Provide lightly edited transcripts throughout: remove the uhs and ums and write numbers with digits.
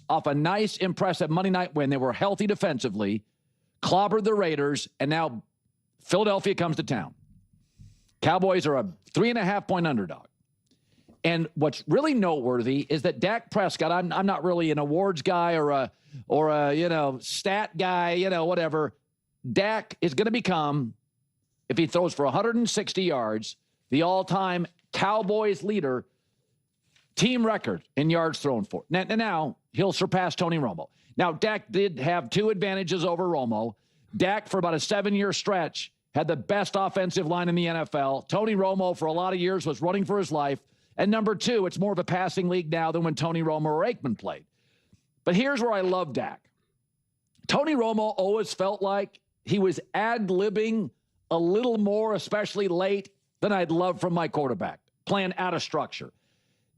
off a nice, impressive Monday night win. They were healthy defensively, clobbered the Raiders, and now Philadelphia comes to town. Cowboys are a 3.5-point underdog. And what's really noteworthy is that Dak Prescott, I'm not really an awards guy or a stat guy, whatever. Dak is going to become, if he throws for 160 yards, the all-time Cowboys leader, team record in yards thrown for. Now he'll surpass Tony Romo. Now, Dak did have 2 advantages over Romo. Dak, for about a 7-year stretch, had the best offensive line in the NFL. Tony Romo, for a lot of years, was running for his life. And number 2, it's more of a passing league now than when Tony Romo or Aikman played. But here's where I love Dak. Tony Romo always felt like he was ad-libbing a little more, especially late, than I'd love from my quarterback, playing out of structure.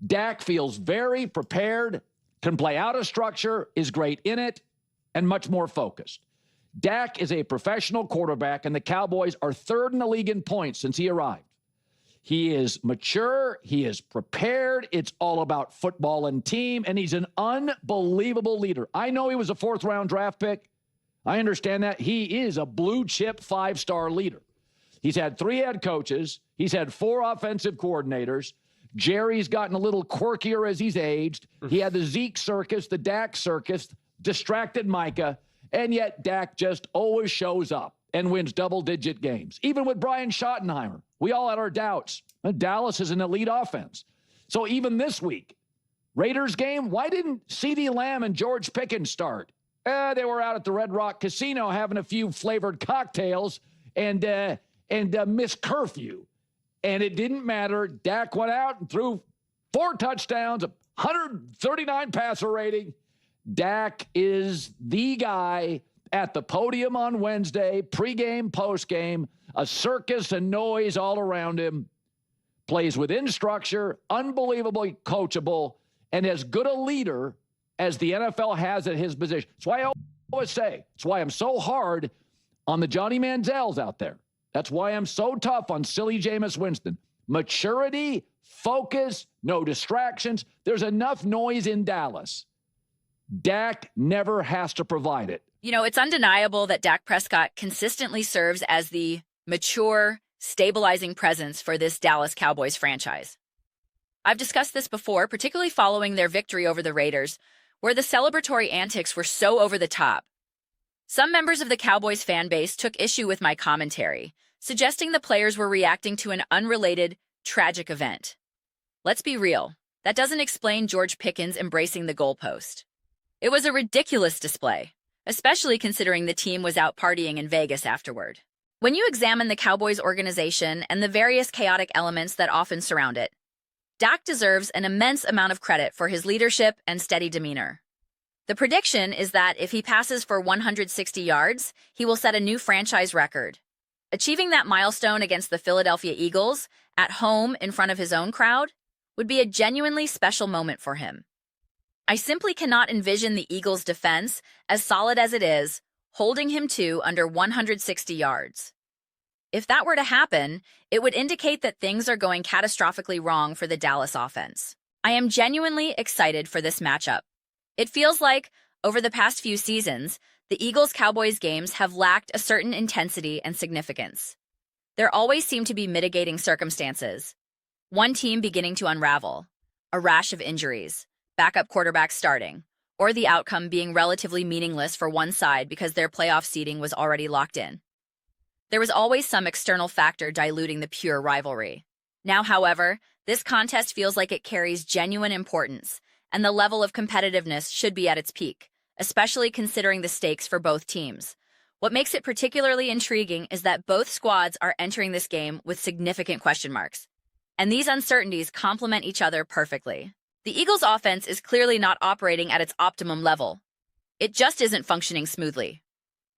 Dak feels very prepared, can play out of structure, is great in it, and much more focused. Dak is a professional quarterback, and the Cowboys are 3rd in the league in points since he arrived. He is mature. He is prepared. It's all about football and team, and he's an unbelievable leader. I know he was a 4th-round draft pick. I understand that. He is a blue-chip 5-star leader. He's had 3 head coaches. He's had 4 offensive coordinators. Jerry's gotten a little quirkier as he's aged. He had the Zeke circus, the Dak circus, distracted Micah, and yet Dak just always shows up and wins double-digit games. Even with Brian Schottenheimer, we all had our doubts. Dallas is an elite offense. So even this week, Raiders game, why didn't CeeDee Lamb and George Pickens start? They were out at the Red Rock Casino having a few flavored cocktails and missed curfew. And it didn't matter. Dak went out and threw 4 touchdowns, 139 passer rating. Dak is the guy at the podium on Wednesday, pregame, postgame, a circus and noise all around him, plays within structure, unbelievably coachable, and as good a leader as the NFL has at his position. That's why I always say, it's why I'm so hard on the Johnny Manziels out there. That's why I'm so tough on silly Jameis Winston. Maturity, focus, no distractions. There's enough noise in Dallas. Dak never has to provide it. It's undeniable that Dak Prescott consistently serves as the mature, stabilizing presence for this Dallas Cowboys franchise. I've discussed this before, particularly following their victory over the Raiders, where the celebratory antics were so over the top. Some members of the Cowboys fan base took issue with my commentary, suggesting the players were reacting to an unrelated, tragic event. Let's be real, that doesn't explain George Pickens embracing the goalpost. It was a ridiculous display, especially considering the team was out partying in Vegas afterward. When you examine the Cowboys organization and the various chaotic elements that often surround it, Dak deserves an immense amount of credit for his leadership and steady demeanor. The prediction is that if he passes for 160 yards, he will set a new franchise record. Achieving that milestone against the Philadelphia Eagles, at home in front of his own crowd, would be a genuinely special moment for him. I simply cannot envision the Eagles' defense, as solid as it is, holding him to under 160 yards. If that were to happen, it would indicate that things are going catastrophically wrong for the Dallas offense. I am genuinely excited for this matchup. It feels like, over the past few seasons, the Eagles-Cowboys games have lacked a certain intensity and significance. There always seem to be mitigating circumstances. One team beginning to unravel, a rash of injuries, backup quarterbacks starting, or the outcome being relatively meaningless for one side because their playoff seeding was already locked in. There was always some external factor diluting the pure rivalry. Now, however, this contest feels like it carries genuine importance, and the level of competitiveness should be at its peak, especially considering the stakes for both teams. What makes it particularly intriguing is that both squads are entering this game with significant question marks, and these uncertainties complement each other perfectly. The Eagles' offense is clearly not operating at its optimum level. It just isn't functioning smoothly.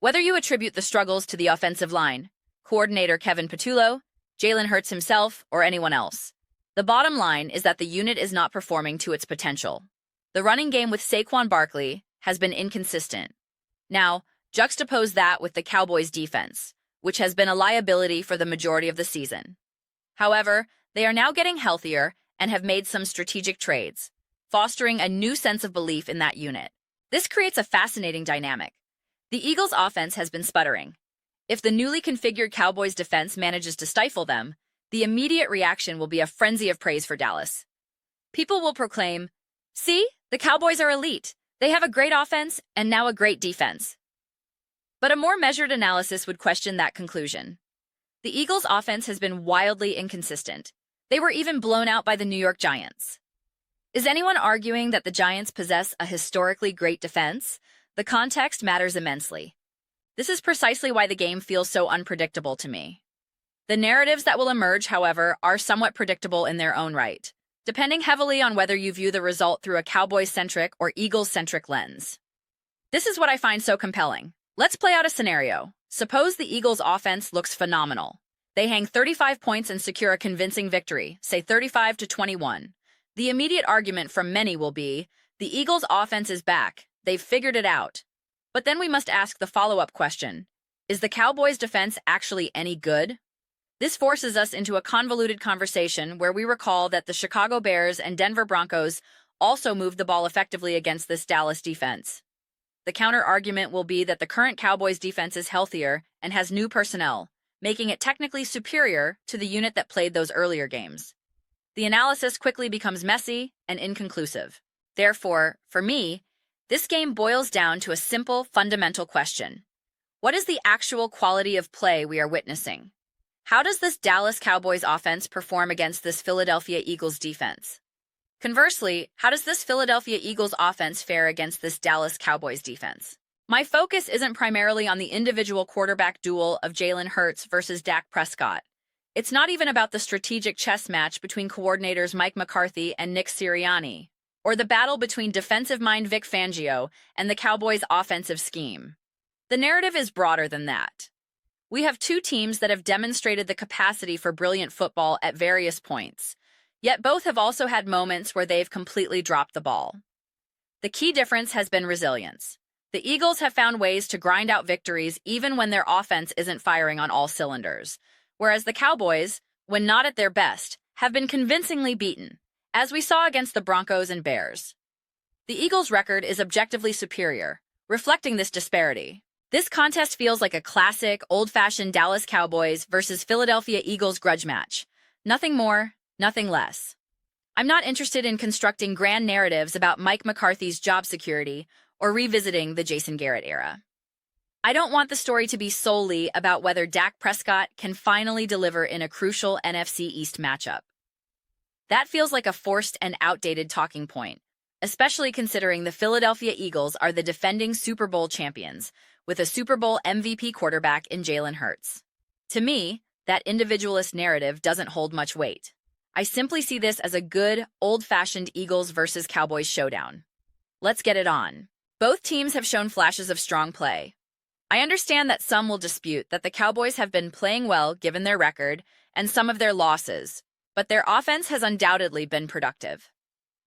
Whether you attribute the struggles to the offensive line, coordinator Kevin Patullo, Jalen Hurts himself, or anyone else, the bottom line is that the unit is not performing to its potential. The running game with Saquon Barkley has been inconsistent. Now, juxtapose that with the Cowboys' defense, which has been a liability for the majority of the season. However, they are now getting healthier and have made some strategic trades. fostering a new sense of belief in that unit. This creates a fascinating dynamic. The Eagles' offense has been sputtering. If the newly configured Cowboys' defense manages to stifle them, the immediate reaction will be a frenzy of praise for Dallas. People will proclaim, "See, the Cowboys are elite. They have a great offense and now a great defense." But a more measured analysis would question that conclusion. The Eagles' offense has been wildly inconsistent. They were even blown out by the New York Giants. Is anyone arguing that the Giants possess a historically great defense? The context matters immensely. This is precisely why the game feels so unpredictable to me. The narratives that will emerge, however, are somewhat predictable in their own right, depending heavily on whether you view the result through a Cowboys-centric or Eagles-centric lens. This is what I find so compelling. Let's play out a scenario. Suppose the Eagles' offense looks phenomenal. They hang 35 points and secure a convincing victory, say 35-21. The immediate argument from many will be, the Eagles' offense is back. They've figured it out. But then we must ask the follow-up question. Is the Cowboys' defense actually any good? This forces us into a convoluted conversation where we recall that the Chicago Bears and Denver Broncos also moved the ball effectively against this Dallas defense. The counter-argument will be that the current Cowboys defense is healthier and has new personnel, making it technically superior to the unit that played those earlier games. The analysis quickly becomes messy and inconclusive. Therefore, for me, this game boils down to a simple, fundamental question. What is the actual quality of play we are witnessing? How does this Dallas Cowboys offense perform against this Philadelphia Eagles defense? Conversely, how does this Philadelphia Eagles offense fare against this Dallas Cowboys defense? My focus isn't primarily on the individual quarterback duel of Jalen Hurts versus Dak Prescott. It's not even about the strategic chess match between coordinators Mike McCarthy and Nick Sirianni, or the battle between defensive mind Vic Fangio and the Cowboys' offensive scheme. The narrative is broader than that. We have two teams that have demonstrated the capacity for brilliant football at various points, yet both have also had moments where they've completely dropped the ball. The key difference has been resilience. The Eagles have found ways to grind out victories even when their offense isn't firing on all cylinders, whereas the Cowboys, when not at their best, have been convincingly beaten, as we saw against the Broncos and Bears. The Eagles' record is objectively superior, reflecting this disparity. This contest feels like a classic, old-fashioned Dallas Cowboys versus Philadelphia Eagles grudge match. Nothing more, nothing less. I'm not interested in constructing grand narratives about Mike McCarthy's job security or revisiting the Jason Garrett era. I don't want the story to be solely about whether Dak Prescott can finally deliver in a crucial NFC East matchup. That feels like a forced and outdated talking point, especially considering the Philadelphia Eagles are the defending Super Bowl champions, with a Super Bowl MVP quarterback in Jalen Hurts. To me, that individualist narrative doesn't hold much weight. I simply see this as a good, old-fashioned Eagles versus Cowboys showdown. Let's get it on. Both teams have shown flashes of strong play. I understand that some will dispute that the Cowboys have been playing well given their record and some of their losses, but their offense has undoubtedly been productive.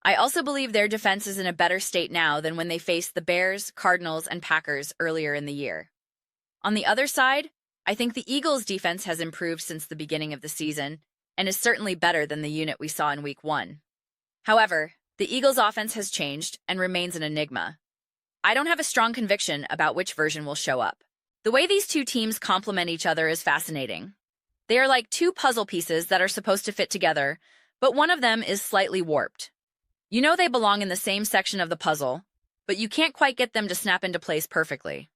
I also believe their defense is in a better state now than when they faced the Bears, Cardinals, and Packers earlier in the year. On the other side, I think the Eagles' defense has improved since the beginning of the season and is certainly better than the unit we saw in Week 1. However, the Eagles' offense has changed and remains an enigma. I don't have a strong conviction about which version will show up. The way these two teams complement each other is fascinating. They are like two puzzle pieces that are supposed to fit together, but one of them is slightly warped. You know they belong in the same section of the puzzle, but you can't quite get them to snap into place perfectly.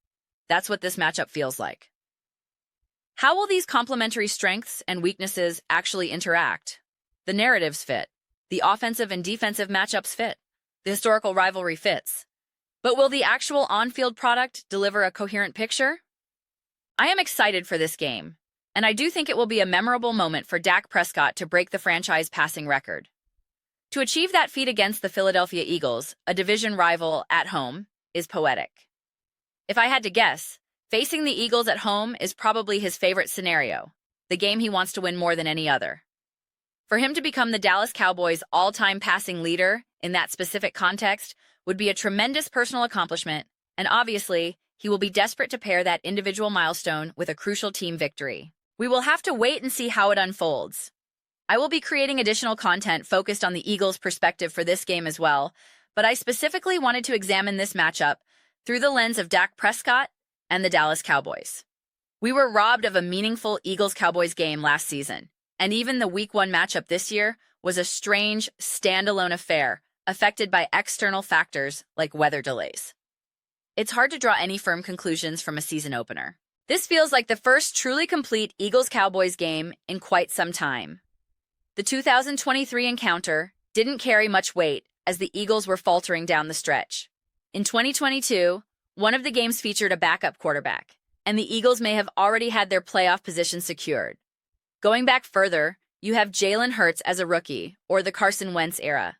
That's what this matchup feels like. How will these complementary strengths and weaknesses actually interact? The narratives fit. The offensive and defensive matchups fit. The historical rivalry fits. But will the actual on-field product deliver a coherent picture? I am excited for this game, and I do think it will be a memorable moment for Dak Prescott to break the franchise passing record. To achieve that feat against the Philadelphia Eagles, a division rival at home, is poetic. If I had to guess, facing the Eagles at home is probably his favorite scenario, the game he wants to win more than any other. For him to become the Dallas Cowboys' all-time passing leader in that specific context would be a tremendous personal accomplishment, and obviously, he will be desperate to pair that individual milestone with a crucial team victory. We will have to wait and see how it unfolds. I will be creating additional content focused on the Eagles' perspective for this game as well, but I specifically wanted to examine this matchup through the lens of Dak Prescott and the Dallas Cowboys. We were robbed of a meaningful Eagles-Cowboys game last season, and even the Week 1 matchup this year was a strange, standalone affair affected by external factors like weather delays. It's hard to draw any firm conclusions from a season opener. This feels like the first truly complete Eagles-Cowboys game in quite some time. The 2023 encounter didn't carry much weight as the Eagles were faltering down the stretch. In 2022, one of the games featured a backup quarterback, and the Eagles may have already had their playoff position secured. Going back further, you have Jalen Hurts as a rookie, or the Carson Wentz era.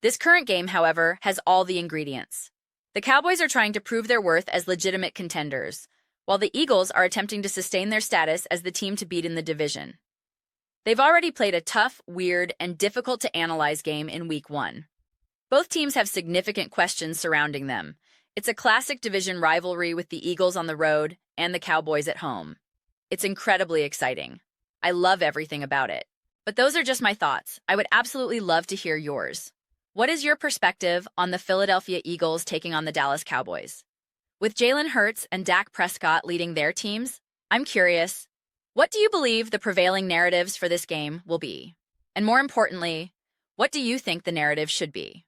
This current game, however, has all the ingredients. The Cowboys are trying to prove their worth as legitimate contenders, while the Eagles are attempting to sustain their status as the team to beat in the division. They've already played a tough, weird, and difficult-to-analyze game in Week 1. Both teams have significant questions surrounding them. It's a classic division rivalry with the Eagles on the road and the Cowboys at home. It's incredibly exciting. I love everything about it. But those are just my thoughts. I would absolutely love to hear yours. What is your perspective on the Philadelphia Eagles taking on the Dallas Cowboys? With Jalen Hurts and Dak Prescott leading their teams, I'm curious, what do you believe the prevailing narratives for this game will be? And more importantly, what do you think the narrative should be?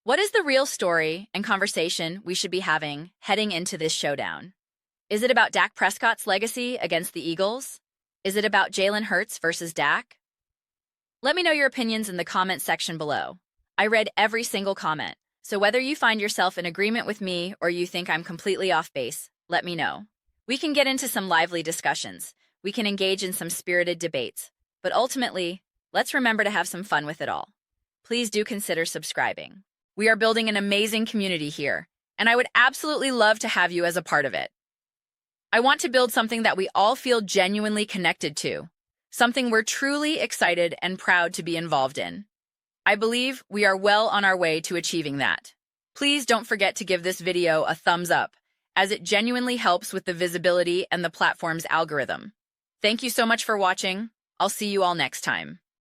What is the real story and conversation we should be having heading into this showdown? Is it about Dak Prescott's legacy against the Eagles? Is it about Jalen Hurts versus Dak? Let me know your opinions in the comment section below. I read every single comment, so whether you find yourself in agreement with me or you think I'm completely off base, let me know. We can get into some lively discussions. We can engage in some spirited debates. But ultimately, let's remember to have some fun with it all. Please do consider subscribing. We are building an amazing community here, and I would absolutely love to have you as a part of it. I want to build something that we all feel genuinely connected to, something we're truly excited and proud to be involved in. I believe we are well on our way to achieving that. Please don't forget to give this video a thumbs up, as it genuinely helps with the visibility and the platform's algorithm. Thank you so much for watching. I'll see you all next time.